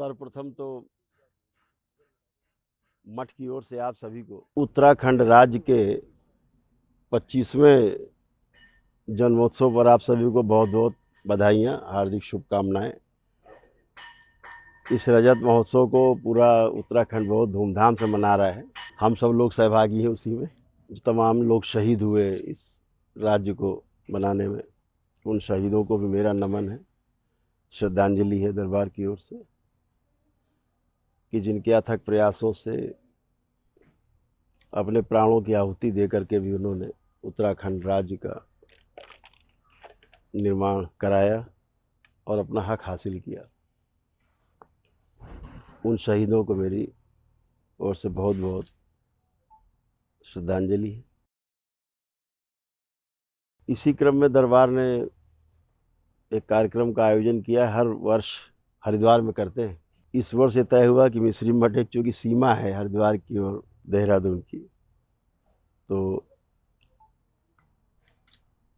सर्वप्रथम तो मठ की ओर से आप सभी को उत्तराखंड राज्य के 25वें जन्मोत्सव पर आप सभी को बहुत बहुत बधाइयाँ, हार्दिक शुभकामनाएं। इस रजत महोत्सव को पूरा उत्तराखंड बहुत धूमधाम से मना रहा है। हम सब लोग सहभागी हैं उसी में। जो तमाम लोग शहीद हुए इस राज्य को बनाने में, उन शहीदों को भी मेरा नमन है, श्रद्धांजलि है दरबार की ओर से कि जिनके अथक प्रयासों से अपने प्राणों की आहुति दे करके भी उन्होंने उत्तराखंड राज्य का निर्माण कराया और अपना हक हासिल किया। उन शहीदों को मेरी ओर से बहुत बहुत श्रद्धांजलि है। इसी क्रम में दरबार ने एक कार्यक्रम का आयोजन किया है। हर वर्ष हरिद्वार में करते हैं। इस वर्ष ये तय हुआ कि मिस्री मठ एक चूँकि सीमा है हरिद्वार की और देहरादून की, तो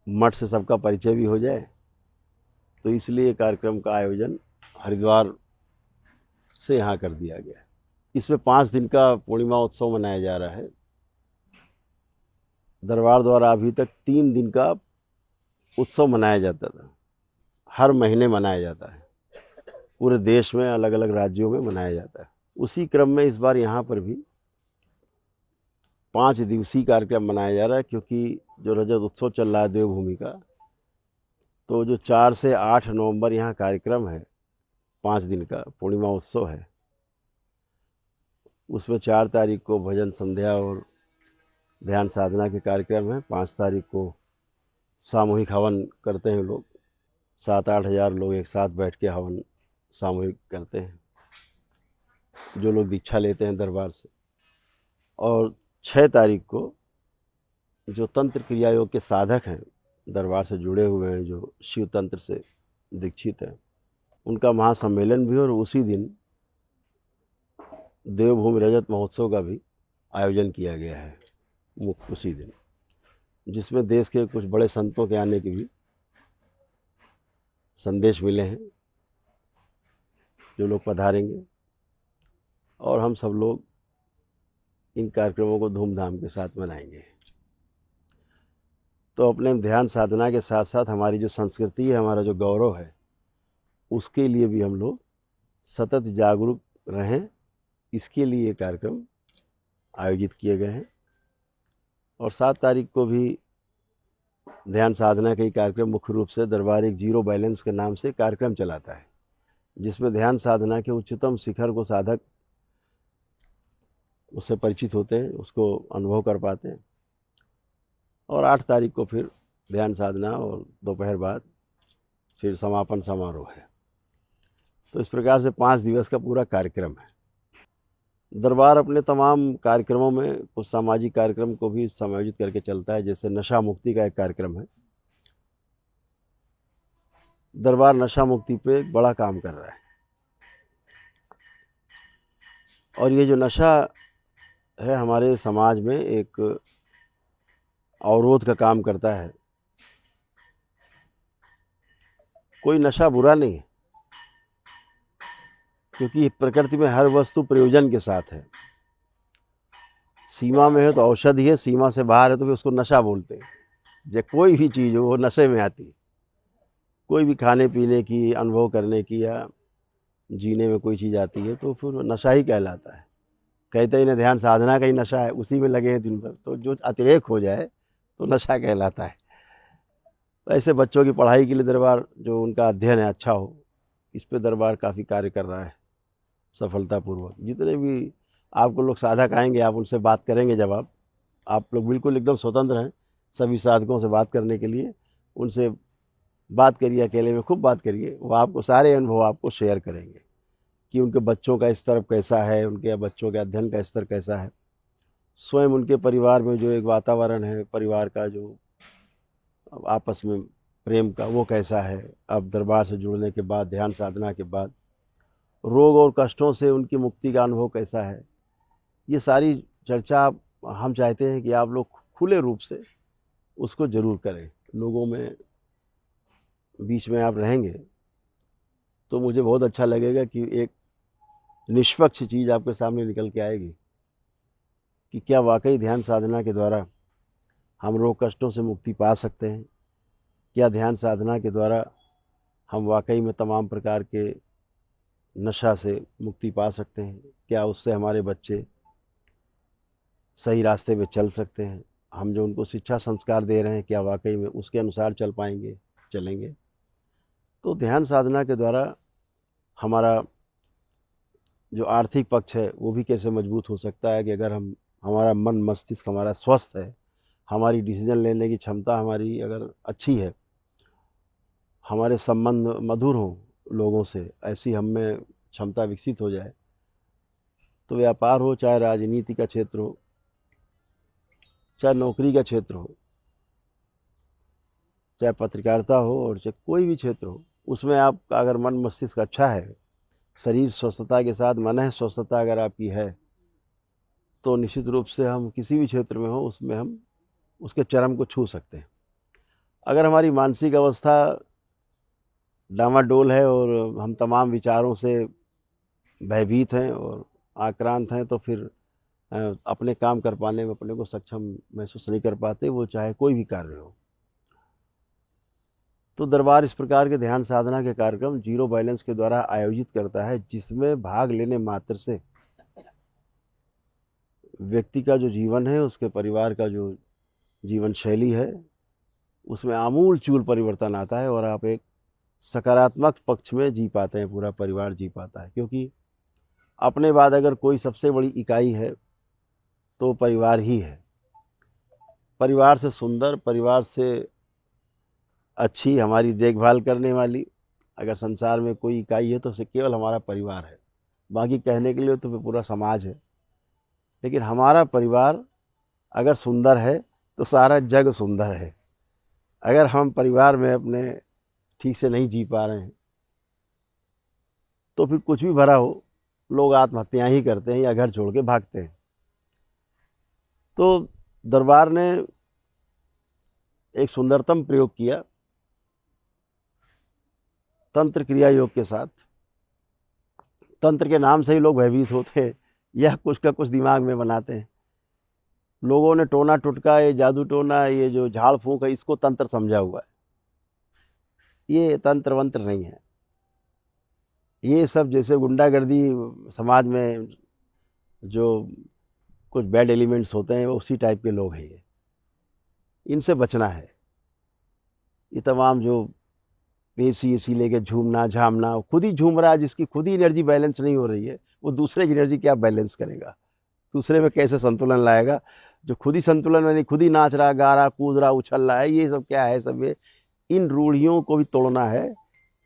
मठ से सबका परिचय भी हो जाए, तो इसलिए कार्यक्रम का आयोजन हरिद्वार से यहाँ कर दिया गया है। इसमें 5 दिन का पूर्णिमा उत्सव मनाया जा रहा है। दरबार द्वारा अभी तक 3 दिन का उत्सव मनाया जाता था, हर महीने मनाया जाता है, पूरे देश में अलग अलग राज्यों में मनाया जाता है। उसी क्रम में इस बार यहाँ पर भी 5 दिवसीय कार्यक्रम मनाया जा रहा है, क्योंकि जो रजत उत्सव चल रहा है देवभूमि का, तो जो 4 से 8 नवंबर यहाँ कार्यक्रम है, 5 दिन का पूर्णिमा उत्सव है। उसमें 4 तारीख को भजन संध्या और ध्यान साधना के कार्यक्रम है। 5 तारीख को सामूहिक हवन करते हैं लोग, 7-8 हज़ार लोग एक साथ बैठ के हवन सामूहिक करते हैं, जो लोग दीक्षा लेते हैं दरबार से। और 6 तारीख को जो तंत्र क्रिया योग के साधक हैं, दरबार से जुड़े हुए हैं, जो शिव तंत्र से दीक्षित हैं, उनका महासम्मेलन भी, और उसी दिन देवभूमि रजत महोत्सव का भी आयोजन किया गया है उसी दिन, जिसमें देश के कुछ बड़े संतों के आने के भी संदेश मिले हैं। जो लोग पधारेंगे और हम सब लोग इन कार्यक्रमों को धूमधाम के साथ मनाएंगे। तो अपने ध्यान साधना के साथ साथ हमारी जो संस्कृति है, हमारा जो गौरव है, उसके लिए भी हम लोग सतत जागरूक रहें, इसके लिए ये कार्यक्रम आयोजित किए गए हैं। और 7 तारीख को भी ध्यान साधना के कार्यक्रम मुख्य रूप से दरबार एक जीरो बैलेंस के नाम से कार्यक्रम चलाता है, जिसमें ध्यान साधना के उच्चतम शिखर को साधक उससे परिचित होते हैं, उसको अनुभव कर पाते हैं। और 8 तारीख को फिर ध्यान साधना और दोपहर बाद फिर समापन समारोह है। तो इस प्रकार से 5 दिवस का पूरा कार्यक्रम है। दरबार अपने तमाम कार्यक्रमों में कुछ सामाजिक कार्यक्रम को भी समायोजित करके चलता है। जैसे नशा मुक्ति का एक कार्यक्रम है। दरबार नशा मुक्ति पे एक बड़ा काम कर रहा है, और ये जो नशा है हमारे समाज में एक अवरोध का काम करता है। कोई नशा बुरा नहीं है, क्योंकि प्रकृति में हर वस्तु प्रयोजन के साथ है। सीमा में है तो औषधि है, सीमा से बाहर है तो फिर उसको नशा बोलते हैं। जब कोई भी चीज़ हो वो नशे में आती है। कोई भी खाने पीने की, अनुभव करने की या जीने में कोई चीज़ आती है तो फिर वो नशा ही कहलाता है। कहते ही ना ध्यान साधना का ही नशा है, उसी में लगे हैं दिन भर, तो जो अतिरेक हो जाए तो नशा कहलाता है। तो ऐसे बच्चों की पढ़ाई के लिए दरबार, जो उनका अध्ययन है अच्छा हो, इस पे दरबार काफ़ी कार्य कर रहा है सफलतापूर्वक। जितने भी आपको लोग साधक आएंगे, आप उनसे बात करेंगे, जब आप लोग बिल्कुल एकदम स्वतंत्र हैं सभी साधकों से बात करने के लिए। उनसे बात करिए, अकेले में खूब बात करिए, वो आपको सारे अनुभव आपको शेयर करेंगे कि उनके बच्चों का स्तर कैसा है, उनके बच्चों के अध्ययन का स्तर कैसा है, स्वयं उनके परिवार में जो एक वातावरण है, परिवार का जो आपस में प्रेम का, वो कैसा है। अब दरबार से जुड़ने के बाद, ध्यान साधना के बाद, रोग और कष्टों से उनकी मुक्ति का अनुभव कैसा है, ये सारी चर्चा हम चाहते हैं कि आप लोग खुले रूप से उसको ज़रूर करें। लोगों में बीच में आप रहेंगे तो मुझे बहुत अच्छा लगेगा कि एक निष्पक्ष चीज़ आपके सामने निकल के आएगी कि क्या वाकई ध्यान साधना के द्वारा हम रोग कष्टों से मुक्ति पा सकते हैं। क्या ध्यान साधना के द्वारा हम वाकई में तमाम प्रकार के नशा से मुक्ति पा सकते हैं। क्या उससे हमारे बच्चे सही रास्ते पे चल सकते हैं। हम जो उनको शिक्षा संस्कार दे रहे हैं क्या वाकई में उसके अनुसार चल पाएंगे, चलेंगे। तो ध्यान साधना के द्वारा हमारा जो आर्थिक पक्ष है वो भी कैसे मजबूत हो सकता है कि अगर हमारा मन मस्तिष्क हमारा स्वस्थ है, हमारी डिसीजन लेने की क्षमता हमारी अगर अच्छी है, हमारे संबंध मधुर हों लोगों से, ऐसी हम में क्षमता विकसित हो जाए, तो व्यापार हो, चाहे राजनीति का क्षेत्र हो, चाहे नौकरी का क्षेत्र हो, चाहे पत्रकारिता हो और चाहे कोई भी क्षेत्र हो, उसमें आपका अगर मन मस्तिष्क अच्छा है, शरीर स्वस्थता के साथ मन स्वस्थता अगर आपकी है, तो निश्चित रूप से हम किसी भी क्षेत्र में हो उसमें हम उसके चरम को छू सकते हैं। अगर हमारी मानसिक अवस्था डामाडोल है और हम तमाम विचारों से भयभीत हैं और आक्रांत हैं, तो फिर अपने काम कर पाने में अपने को सक्षम महसूस नहीं कर पाते, वो चाहे कोई भी कार्य हो। तो दरबार इस प्रकार के ध्यान साधना के कार्यक्रम जीरो बैलेंस के द्वारा आयोजित करता है, जिसमें भाग लेने मात्र से व्यक्ति का जो जीवन है, उसके परिवार का जो जीवन शैली है, उसमें आमूल चूल परिवर्तन आता है और आप एक सकारात्मक पक्ष में जी पाते हैं, पूरा परिवार जी पाता है। क्योंकि अपने बाद अगर कोई सबसे बड़ी इकाई है तो परिवार ही है। परिवार से सुंदर, परिवार से अच्छी हमारी देखभाल करने वाली अगर संसार में कोई इकाई है तो उसे केवल हमारा परिवार है। बाकी कहने के लिए तो फिर पूरा समाज है, लेकिन हमारा परिवार अगर सुंदर है तो सारा जग सुंदर है। अगर हम परिवार में अपने ठीक से नहीं जी पा रहे हैं तो फिर कुछ भी भरा हो, लोग आत्महत्याएं ही करते हैं या घर छोड़ के भागते हैं। तो दरबार ने एक सुंदरतम प्रयोग किया तंत्र क्रिया योग के साथ। तंत्र के नाम से ही लोग भयभीत होते हैं या कुछ का कुछ दिमाग में बनाते हैं। लोगों ने टोना टुटका, ये जादू टोना, ये जो झाड़ फूंक है, इसको तंत्र समझा हुआ है। ये तंत्र वंत्र नहीं है। ये सब जैसे गुंडागर्दी समाज में जो कुछ बैड एलिमेंट्स होते हैं वो उसी टाइप के लोग हैं। ये इनसे बचना है। ये तमाम जो पेशी लेके झूमना झामना, खुद ही झूम रहा है, जिसकी खुद ही एनर्जी बैलेंस नहीं हो रही है, वो दूसरे की एनर्जी क्या बैलेंस करेगा, दूसरे में कैसे संतुलन लाएगा। जो खुद ही संतुलन में नहीं, खुद ही नाच रहा, गा रहा, कूद रहा, उछल रहा है, ये सब क्या है? सब ये इन रूढ़ियों को भी तोड़ना है,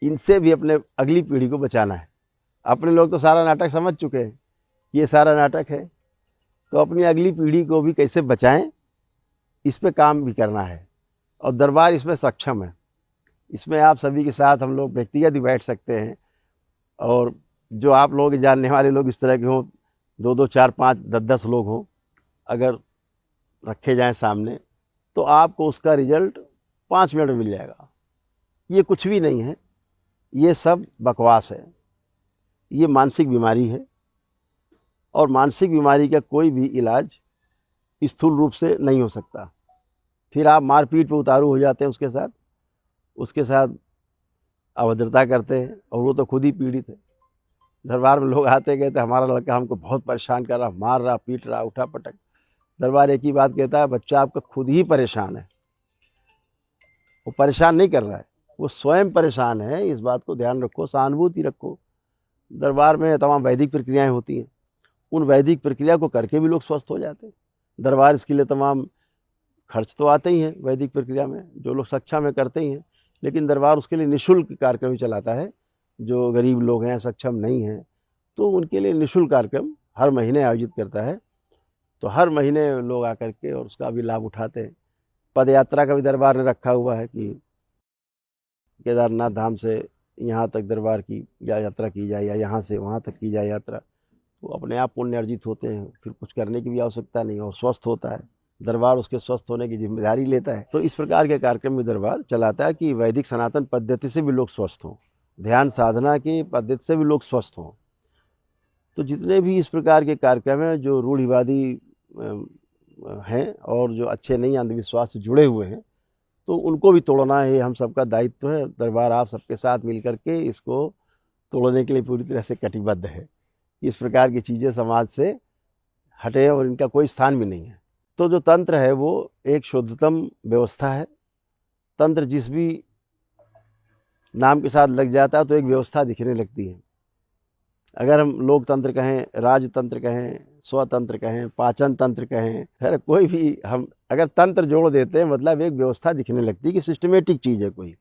इनसे भी अपने अगली पीढ़ी को बचाना है। अपने लोग तो सारा नाटक समझ चुके हैं, ये सारा नाटक है, तो अपनी अगली पीढ़ी को भी कैसे बचाएं, इस पे काम भी करना है। और दरबार इसमें सक्षम है। इसमें आप सभी के साथ हम लोग व्यक्तिगत भी बैठ सकते हैं, और जो आप लोग जानने वाले लोग इस तरह के हों, 2-2, 4-5, 10-10 लोग हों, अगर रखे जाएं सामने, तो आपको उसका रिजल्ट 5 मिनट में मिल जाएगा। ये कुछ भी नहीं है, ये सब बकवास है। ये मानसिक बीमारी है, और मानसिक बीमारी का कोई भी इलाज स्थूल रूप से नहीं हो सकता। फिर आप मारपीट पे उतारू हो जाते हैं, उसके साथ अभद्रता करते हैं, और वो तो खुद ही पीड़ित है। दरबार में लोग आते कहते हमारा लड़का हमको बहुत परेशान कर रहा, मार रहा, पीट रहा, उठा पटक। दरबार एक ही बात कहता है, बच्चा आपका खुद ही परेशान है, वो परेशान नहीं कर रहा है, वो स्वयं परेशान है। इस बात को ध्यान रखो, सहानुभूति रखो। दरबार में तमाम वैदिक प्रक्रियाएं होती हैं, उन वैदिक प्रक्रिया को करके भी लोग स्वस्थ हो जाते हैं। दरबार इसके लिए तमाम खर्च तो आते ही हैं, वैदिक प्रक्रिया में जो लोग सक्षम है करते ही हैं, लेकिन दरबार उसके लिए निःशुल्क कार्यक्रम चलाता है। जो गरीब लोग हैं, सक्षम नहीं हैं, तो उनके लिए निःशुल्क कार्यक्रम हर महीने आयोजित करता है। तो हर महीने लोग आकर के और उसका भी लाभ उठाते हैं। पद यात्रा का भी दरबार ने रखा हुआ है कि केदारनाथ धाम से यहाँ तक दरबार की यात्रा की जाए, या यहाँ से वहाँ तक की जाए यात्रा, तो अपने आप पुण्य अर्जित होते हैं, फिर कुछ करने की भी आवश्यकता नहीं, और स्वस्थ होता है। दरबार उसके स्वस्थ होने की जिम्मेदारी लेता है। तो इस प्रकार के कार्यक्रम में दरबार चलाता है कि वैदिक सनातन पद्धति से भी लोग स्वस्थ हों, ध्यान साधना की पद्धति से भी लोग स्वस्थ हों। तो जितने भी इस प्रकार के कार्यक्रम हैं जो रूढ़िवादी हैं और जो अच्छे नहीं अंधविश्वास से जुड़े हुए हैं, तो उनको भी तोड़ना है, हम सबका दायित्व है। दरबार आप सबके साथ मिल करके इसको तोड़ने के लिए पूरी तरह से कटिबद्ध है। इस प्रकार की चीज़ें समाज से हटे और इनका कोई स्थान भी नहीं है। तो जो तंत्र है वो एक शुद्धतम व्यवस्था है। तंत्र जिस भी नाम के साथ लग जाता है तो एक व्यवस्था दिखने लगती है। अगर हम लोकतंत्र कहें, राजतंत्र कहें, स्वतंत्र कहें, पाचन तंत्र कहें, हर कोई भी हम अगर तंत्र जोड़ देते हैं मतलब एक व्यवस्था दिखने लगती है कि सिस्टमेटिक चीज़ है कोई।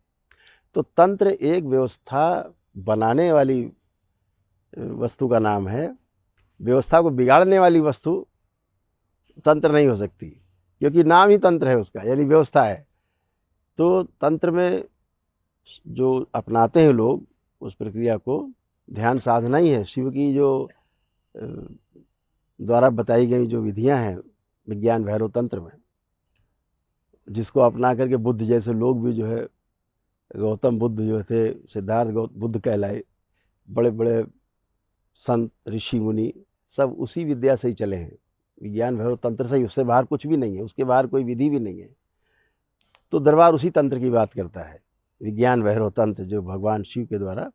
तो तंत्र एक व्यवस्था बनाने वाली वस्तु का नाम है। व्यवस्था को बिगाड़ने वाली वस्तु तंत्र नहीं हो सकती, क्योंकि नाम ही तंत्र है उसका, यानी व्यवस्था है। तो तंत्र में जो अपनाते हैं लोग उस प्रक्रिया को ध्यान साधना ही है। शिव की जो द्वारा बताई गई जो विधियां हैं विज्ञान भैरव तंत्र में, जिसको अपना करके बुद्ध जैसे लोग भी जो है, गौतम बुद्ध जो थे, सिद्धार्थ बुद्ध कहलाए, बड़े बड़े संत ऋषि मुनि सब उसी विद्या से ही चले हैं, विज्ञान भैरव तंत्र से ही। उससे बाहर कुछ भी नहीं है, उसके बाहर कोई विधि भी नहीं है। तो दरबार उसी तंत्र की बात करता है, विज्ञान भैरव तंत्र जो भगवान शिव के द्वारा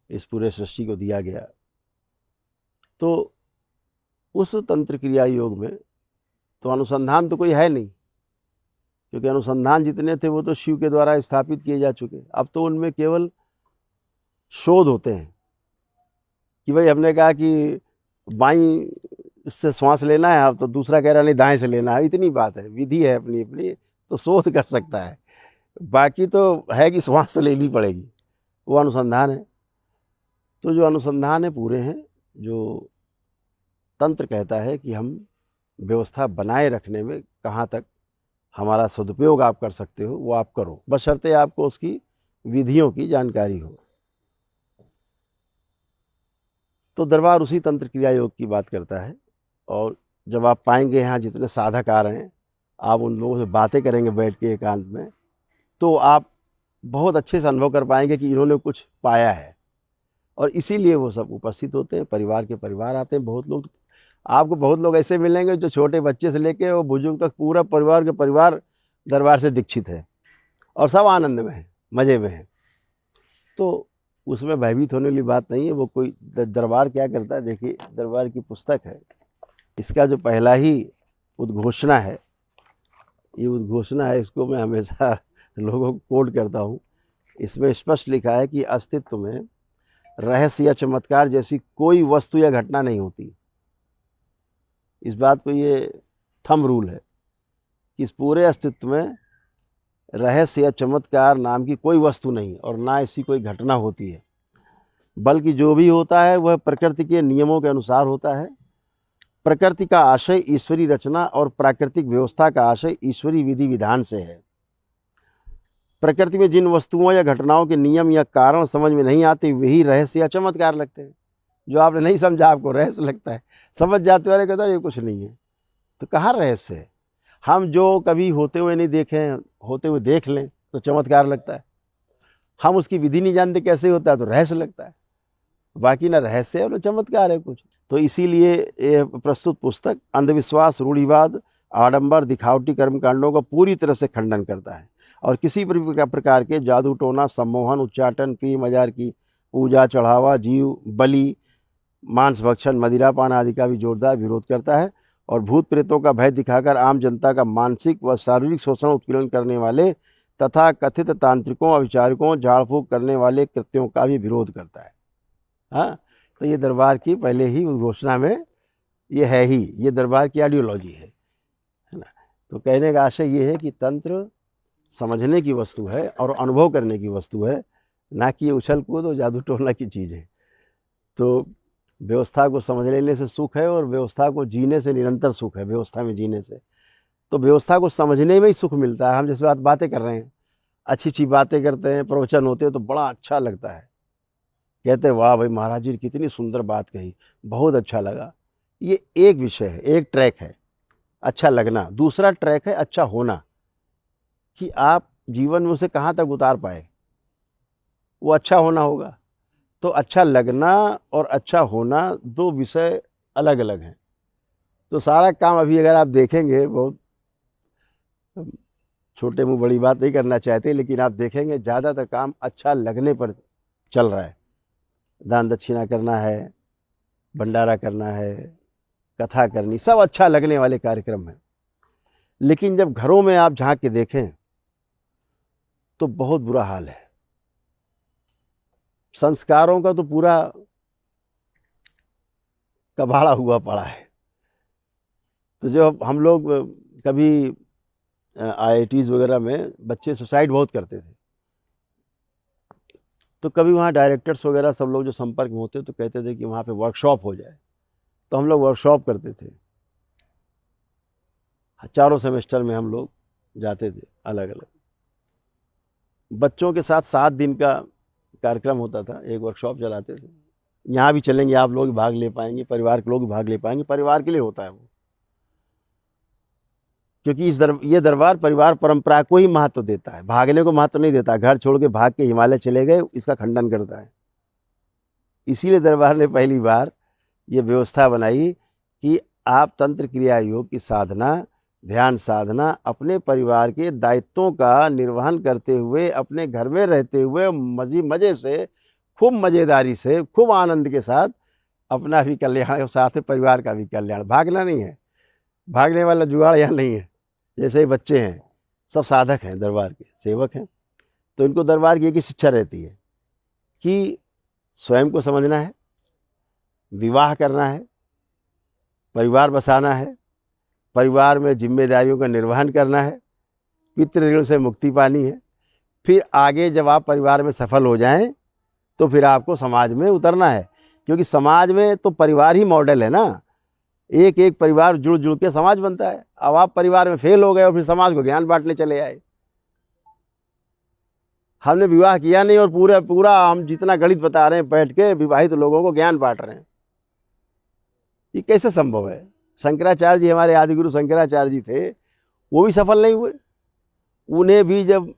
इस पूरे सृष्टि को दिया गया। तो उस तंत्र क्रिया योग में तो अनुसंधान तो कोई है नहीं, क्योंकि अनुसंधान जितने थे वो तो शिव के द्वारा स्थापित किए जा चुके। अब तो उनमें केवल शोध होते हैं कि भाई हमने कहा कि बाईं से श्वास लेना है, अब तो दूसरा कह रहा नहीं दाएं से लेना है, इतनी बात है। विधि है अपनी अपनी, तो शोध कर सकता है, बाकी तो है कि श्वास तो लेनी पड़ेगी, वो अनुसंधान है। तो जो अनुसंधान है पूरे हैं, जो तंत्र कहता है कि हम व्यवस्था बनाए रखने में कहाँ तक हमारा सदुपयोग आप कर सकते हो वो आप करो, बशर्ते आपको उसकी विधियों की जानकारी हो। तो दरबार उसी तंत्र क्रिया योग की बात करता है। और जब आप पाएंगे यहाँ जितने साधक आ रहे हैं, आप उन लोगों से बातें करेंगे बैठ के एकांत में, तो आप बहुत अच्छे से अनुभव कर पाएंगे कि इन्होंने कुछ पाया है। और इसीलिए वो सब उपस्थित होते हैं, परिवार के परिवार आते हैं। बहुत लोग, आपको बहुत लोग ऐसे मिलेंगे जो छोटे बच्चे से लेके वो बुजुर्ग तक पूरा परिवार के परिवार दरबार से दीक्षित है और सब आनंद में है, मज़े में है। तो उसमें भयभीत होने वाली बात नहीं है। वो कोई दरबार क्या करता है, देखिए दरबार की पुस्तक है, इसका जो पहला ही उद्घोषणा है, ये उद्घोषणा है, इसको मैं हमेशा लोगों को कोट करता हूँ। इसमें स्पष्ट लिखा है कि अस्तित्व में रहस्य या चमत्कार जैसी कोई वस्तु या घटना नहीं होती। इस बात को ये थंब रूल है कि इस पूरे अस्तित्व में रहस्य या चमत्कार नाम की कोई वस्तु नहीं और ना ऐसी कोई घटना होती है, बल्कि जो भी होता है वह प्रकृति के नियमों के अनुसार होता है। प्रकृति का आशय ईश्वरी रचना और प्राकृतिक व्यवस्था का आशय ईश्वरी विधि विधान से है। प्रकृति में जिन वस्तुओं या घटनाओं के नियम या कारण समझ में नहीं आते वही रहस्य या चमत्कार लगते हैं। जो आपने नहीं समझा आपको रहस्य लगता है, समझ जाते वाले कहते हैं ये कुछ नहीं है, तो कहाँ रहस्य है। हम जो कभी होते हुए नहीं देखे हैं, होते हुए देख लें तो चमत्कार लगता है। हम उसकी विधि नहीं जानते कैसे होता है तो रहस्य लगता है। बाकी ना रहस्य है और चमत्कार है कुछ। तो इसीलिए ये प्रस्तुत पुस्तक अंधविश्वास, रूढ़िवाद, आडंबर, दिखावटी कर्मकांडों का पूरी तरह से खंडन करता है और किसी प्रकार के जादू टोना, सम्मोहन, उच्चाटन, पीर मजार की पूजा, चढ़ावा, जीव बलि, मांस भक्षण, मदिरापान आदि का भी जोरदार विरोध करता है और भूत प्रेतों का भय दिखाकर आम जनता का मानसिक व शारीरिक शोषण उत्पीड़न करने वाले तथा कथित तांत्रिकों, अविचारकों, झाड़ फूक करने वाले कृत्यों का भी विरोध करता है। हाँ, तो ये दरबार की पहले ही उद्घोषणा में ये है ही, ये दरबार की आइडियोलॉजी है ना। तो कहने का आशय ये है कि तंत्र समझने की वस्तु है और अनुभव करने की वस्तु है, ना कि ये उछल कूद और जादू टोना की चीज़ है। तो व्यवस्था को समझ लेने से सुख है और व्यवस्था को जीने से निरंतर सुख है। व्यवस्था में जीने से तो व्यवस्था को समझने में ही सुख मिलता है। हम जिस बातें कर रहे हैं, अच्छी अच्छी बातें करते हैं, प्रवचन होते हैं तो बड़ा अच्छा लगता है, कहते हैं वाह भाई महाराज जी कितनी सुंदर बात कही, बहुत अच्छा लगा। ये एक विषय है, एक ट्रैक है अच्छा लगना, दूसरा ट्रैक है अच्छा होना, कि आप जीवन में उसे कहाँ तक उतार पाए, वो अच्छा होना होगा। तो अच्छा लगना और अच्छा होना दो विषय अलग अलग हैं। तो सारा काम अभी अगर आप देखेंगे, बहुत छोटे मुंह बड़ी बात नहीं करना चाहते, लेकिन आप देखेंगे ज़्यादातर काम अच्छा लगने पर चल रहा है। दान दक्षिणा करना है, भंडारा करना है, कथा करनी, सब अच्छा लगने वाले कार्यक्रम हैं। लेकिन जब घरों में आप झांक के देखें तो बहुत बुरा हाल है। संस्कारों का तो पूरा कबाड़ा हुआ पड़ा है। तो जब हम लोग कभी IITs वगैरह में बच्चे सुसाइड बहुत करते थे, तो कभी वहाँ डायरेक्टर्स वगैरह सब लोग जो संपर्क में होते तो कहते थे कि वहाँ पे वर्कशॉप हो जाए। तो हम लोग वर्कशॉप करते थे, चारों सेमेस्टर में हम लोग जाते थे अलग अलग। बच्चों के साथ 7 दिन का कार्यक्रम होता था, एक वर्कशॉप चलाते थे। यहाँ भी चलेंगे, आप लोग भाग ले पाएंगे, परिवार के लोग भाग ले पाएंगे। परिवार के लिए होता है वो, क्योंकि ये दरबार परिवार परंपरा को ही महत्व देता है, भागने को महत्व नहीं देता। घर छोड़ के भाग के हिमालय चले गए, इसका खंडन करता है। इसीलिए दरबार ने पहली बार ये व्यवस्था बनाई कि आप तंत्र क्रिया योग की साधना, ध्यान साधना अपने परिवार के दायित्वों का निर्वहन करते हुए, अपने घर में रहते हुए मजे से, खूब मज़ेदारी से, खूब आनंद के साथ अपना भी कल्याण और साथ में परिवार का भी कल्याण। भागना नहीं है, भागने वाला जुगाड़ यहाँ नहीं है। जैसे ही बच्चे हैं, सब साधक हैं, दरबार के सेवक हैं। तो इनको दरबार की एक ही शिक्षा रहती है कि स्वयं को समझना है, विवाह करना है, परिवार बसाना है, परिवार में जिम्मेदारियों का निर्वहन करना है, पितृ से मुक्ति पानी है। फिर आगे जब आप परिवार में सफल हो जाएं तो फिर आपको समाज में उतरना है, क्योंकि समाज में तो परिवार ही मॉडल है ना। एक एक परिवार जुड़ जुड़ के समाज बनता है। अब आप परिवार में फेल हो गए और फिर समाज को ज्ञान बांटने चले आए। हमने विवाह किया नहीं और पूरा हम जितना गणित बता रहे हैं बैठ के विवाहित लोगों को ज्ञान बांट रहे हैं, ये कैसे संभव है? शंकराचार्य जी, हमारे आदिगुरु शंकराचार्य जी थे, वो भी सफल नहीं हुए। उन्हें भी जब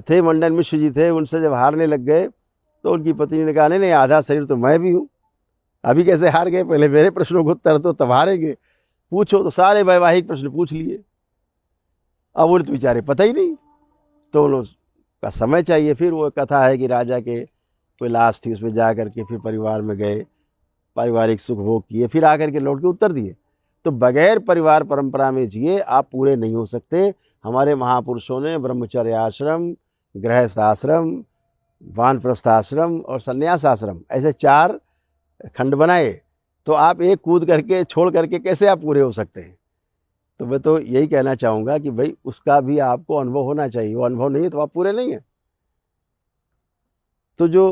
थे, मंडन मिश्र जी थे, उनसे जब हारने लग गए तो उनकी पत्नी ने कहा, नहीं आधा शरीर तो मैं भी हूँ, अभी कैसे हार गए? पहले मेरे प्रश्नों को उत्तर दो तब हारेंगे। पूछो तो सारे वैवाहिक प्रश्न पूछ लिए। अब उन्हें तो बेचारे पता ही नहीं, तो उनका समय चाहिए। फिर वो कथा है कि राजा के कोई लाश थी, उसमें जा करके फिर परिवार में गए, पारिवारिक सुख भोग किए, फिर आकर के लौट के उत्तर दिए। तो बगैर परिवार परंपरा में जिए आप पूरे नहीं हो सकते। हमारे महापुरुषों ने ब्रह्मचर्य आश्रम, गृहस्थ आश्रम, वानप्रस्थ आश्रम और संन्यास आश्रम, ऐसे 4 खंड बनाए। तो आप एक कूद करके छोड़ करके कैसे आप पूरे हो सकते हैं? तो मैं तो यही कहना चाहूँगा कि भाई उसका भी आपको अनुभव होना चाहिए। वो अनुभव नहीं है तो आप पूरे नहीं हैं। तो जो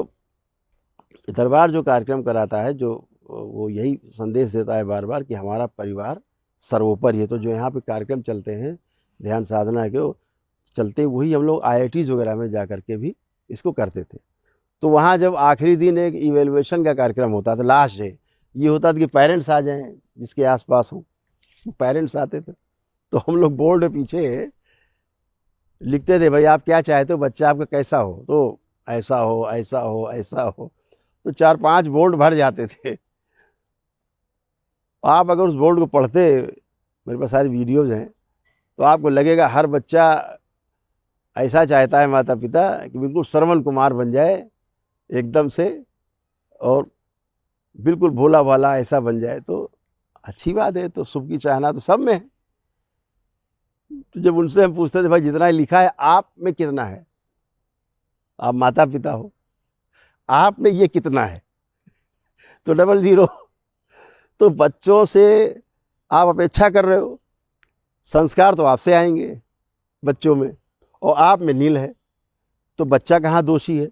दरबार जो कार्यक्रम कराता है, जो वो यही संदेश देता है बार बार कि हमारा परिवार सर्वोपरि है। तो जो यहाँ पे कार्यक्रम चलते हैं ध्यान साधना के, चलते वही हम लोग IITs वगैरह में जा कर के भी इसको करते थे। तो वहाँ जब आखिरी दिन एक इवेल्युएशन का कार्यक्रम होता था, लास्ट डे, ये होता था कि पेरेंट्स आ जाएं जिसके आसपास हो, पेरेंट्स आते थे। तो हम लोग बोर्ड पीछे लिखते थे, भाई आप क्या चाहते हो, बच्चा आपका कैसा हो? तो ऐसा हो, ऐसा हो, ऐसा हो। तो 4-5 बोर्ड भर जाते थे। आप अगर उस बोर्ड को पढ़ते, मेरे पास सारी वीडियोज़ हैं, तो आपको लगेगा हर बच्चा ऐसा चाहता है माता पिता कि बिल्कुल श्रवण कुमार बन जाए एकदम से, और बिल्कुल भोला भाला ऐसा बन जाए। तो अच्छी बात है, तो सुख की चाहना तो सब में है। तो जब उनसे हम पूछते थे, भाई जितना लिखा है आप में कितना है? आप माता पिता हो, आप में ये कितना है? तो 00। तो बच्चों से आप अपेक्षा कर रहे हो, संस्कार तो आपसे आएंगे बच्चों में, और आप में नील है। तो बच्चा कहाँ दोषी है?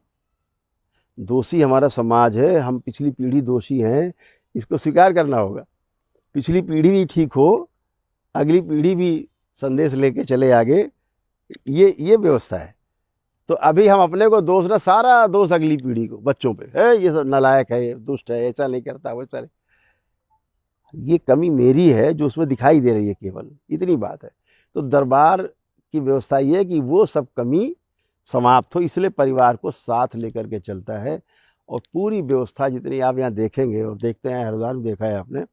दोषी हमारा समाज है, हम पिछली पीढ़ी दोषी हैं, इसको स्वीकार करना होगा। पिछली पीढ़ी भी ठीक हो, अगली पीढ़ी भी संदेश लेके चले आगे, ये व्यवस्था है। तो अभी हम अपने को दोष ना, सारा दोष अगली पीढ़ी को, बच्चों पे है, ये सब नालायक है, दुष्ट है, ऐसा नहीं करता, वैसा नहीं। ये कमी मेरी है जो उसमें दिखाई दे रही है, केवल इतनी बात है। तो दरबार की व्यवस्था ये है कि वो सब कमी समाप्त हो, इसलिए परिवार को साथ लेकर के चलता है। और पूरी व्यवस्था जितनी आप यहाँ देखेंगे और देखते हैं, हरिद्वार में देखा है आपने,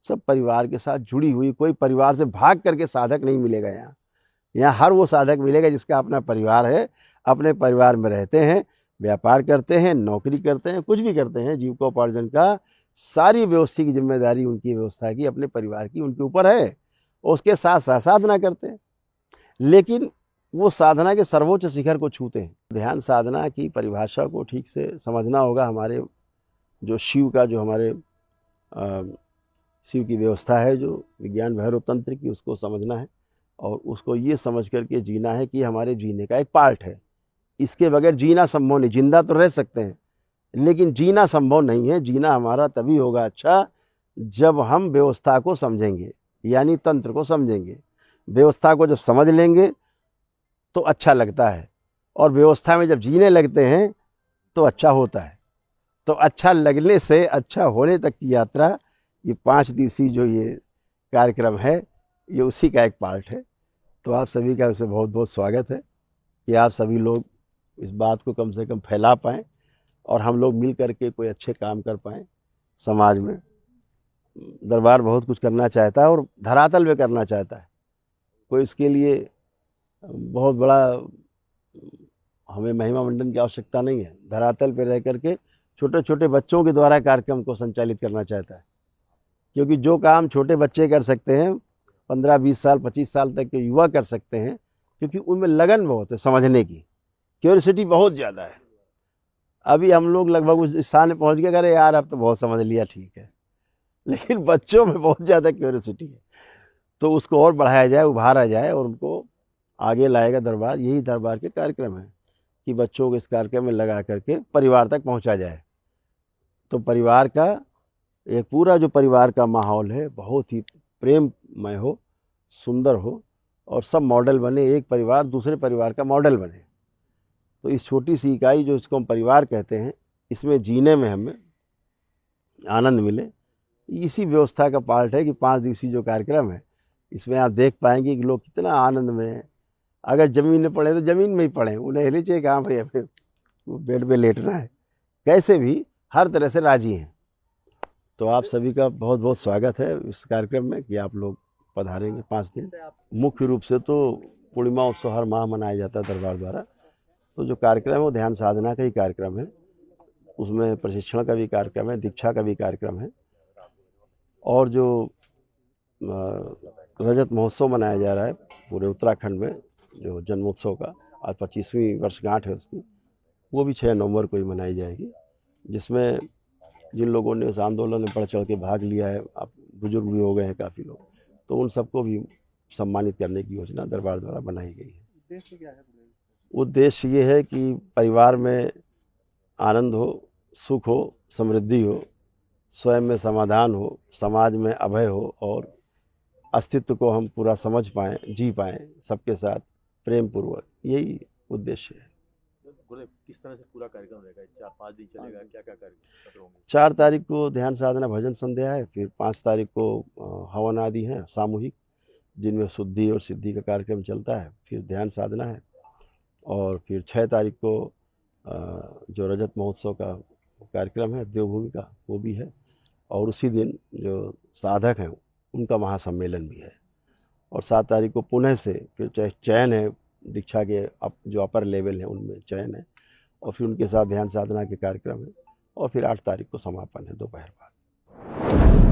सब परिवार के साथ जुड़ी हुई, कोई परिवार से भाग करके साधक नहीं मिलेगा यहाँ। यहाँ हर वो साधक मिलेगा जिसका अपना परिवार है, अपने परिवार में रहते हैं, व्यापार करते हैं, नौकरी करते हैं, कुछ भी करते हैं, जीविकोपार्जन का सारी व्यवस्था की जिम्मेदारी उनकी, व्यवस्था की अपने परिवार की उनके ऊपर है। और उसके साथ साथ साधना करते हैं, लेकिन वो साधना के सर्वोच्च शिखर को छूते हैं। ध्यान साधना की परिभाषा को ठीक से समझना होगा। हमारे जो शिव का, जो हमारे शिव की व्यवस्था है, जो विज्ञान भैरव तंत्र की, उसको समझना है और उसको ये समझ करके जीना है कि हमारे जीने का एक पार्ट है। इसके बगैर जीना संभव नहीं। जिंदा तो रह सकते हैं लेकिन जीना संभव नहीं है। जीना हमारा तभी होगा अच्छा जब हम व्यवस्था को समझेंगे, यानी तंत्र को समझेंगे। व्यवस्था को जब समझ लेंगे तो अच्छा लगता है, और व्यवस्था में जब जीने लगते हैं तो अच्छा होता है। तो अच्छा लगने से अच्छा होने तक की यात्रा, ये 5 दिवसीय जो ये कार्यक्रम है, ये उसी का एक पार्ट है। तो आप सभी का उससे बहुत बहुत स्वागत है कि आप सभी लोग इस बात को कम से कम फैला पाएँ और हम लोग मिल करके कोई अच्छे काम कर पाएँ समाज में। दरबार बहुत कुछ करना चाहता है और धरातल में करना चाहता है। कोई इसके लिए बहुत बड़ा हमें महिमा मंडन की आवश्यकता नहीं है। धरातल पे रह करके छोटे छोटे बच्चों के द्वारा कार्यक्रम को संचालित करना चाहता है, क्योंकि जो काम छोटे बच्चे कर सकते हैं, 15-20 साल 25 साल तक के युवा कर सकते हैं, क्योंकि उनमें लगन बहुत है, समझने की क्यूरियोसिटी बहुत ज़्यादा है। अभी हम लोग लगभग उस स्थान में पहुँच गए, अरे यार अब तो बहुत समझ लिया, ठीक है, लेकिन बच्चों में बहुत ज़्यादा क्यूरियोसिटी है। तो उसको और बढ़ाया जाए, उभारा जाए और उनको आगे लाएगा दरबार। यही दरबार के कार्यक्रम है कि बच्चों को इस कार्यक्रम में लगा करके परिवार तक पहुंचा जाए। तो परिवार का एक पूरा जो परिवार का माहौल है बहुत ही प्रेममय हो, सुंदर हो, और सब मॉडल बने, एक परिवार दूसरे परिवार का मॉडल बने। तो इस छोटी सी इकाई जो इसको हम परिवार कहते हैं, इसमें जीने में हमें आनंद मिले, इसी व्यवस्था का पार्ट है कि 5 दिवसीय जो कार्यक्रम है, इसमें आप देख पाएंगे कि लोग कितना आनंद में हैं। अगर ज़मीन में पड़े तो ज़मीन में ही पड़े, उन्हें हिलने चाहिए कहाँ भाई, हमें बेड पे लेटना है, कैसे भी हर तरह से राजी हैं। तो आप सभी का बहुत बहुत स्वागत है इस कार्यक्रम में कि आप लोग पधारेंगे 5 दिन। मुख्य रूप से तो पूर्णिमा उत्सव हर माह मनाया जाता है दरबार द्वारा। तो जो कार्यक्रम है वो ध्यान साधना का ही कार्यक्रम है, उसमें प्रशिक्षण का भी कार्यक्रम है, दीक्षा का भी कार्यक्रम है, और जो रजत महोत्सव मनाया जा रहा है पूरे उत्तराखंड में, जो जन्मोत्सव का आज 25वीं वर्षगांठ है उसकी, वो भी 6 नवंबर को ही मनाई जाएगी, जिसमें जिन लोगों ने उस आंदोलन में बढ़ चढ़ के भाग लिया है, अब बुजुर्ग भी हो गए हैं काफ़ी लोग, तो उन सबको भी सम्मानित करने की योजना दरबार द्वारा बनाई गई है। उद्देश्य क्या है? उद्देश्य ये है कि परिवार में आनंद हो, सुख हो, समृद्धि हो, स्वयं में समाधान हो, समाज में अभय हो, और अस्तित्व को हम पूरा समझ पाएँ, जी पाएँ सबके साथ प्रेम पूर्वक, यही उद्देश्य है। किस तरह से पूरा कार्यक्रम रहेगा? 4-5 दिन चलेगा, क्या क्या कार्यक्रम होंगे? 4 तारीख को ध्यान साधना भजन संध्या है, फिर 5 तारीख को हवन आदि हैं सामूहिक, जिनमें शुद्धि और सिद्धि का कार्यक्रम चलता है, फिर ध्यान साधना है, और फिर 6 तारीख को जो रजत महोत्सव का कार्यक्रम है देवभूमि का, वो भी है, और उसी दिन जो साधक हैं उनका महासम्मेलन भी है, और 7 तारीख को पुनः से फिर चयन है, दीक्षा के जो अपर लेवल है उनमें चयन है, और फिर उनके साथ ध्यान साधना के कार्यक्रम है, और फिर 8 तारीख को समापन है दोपहर बाद।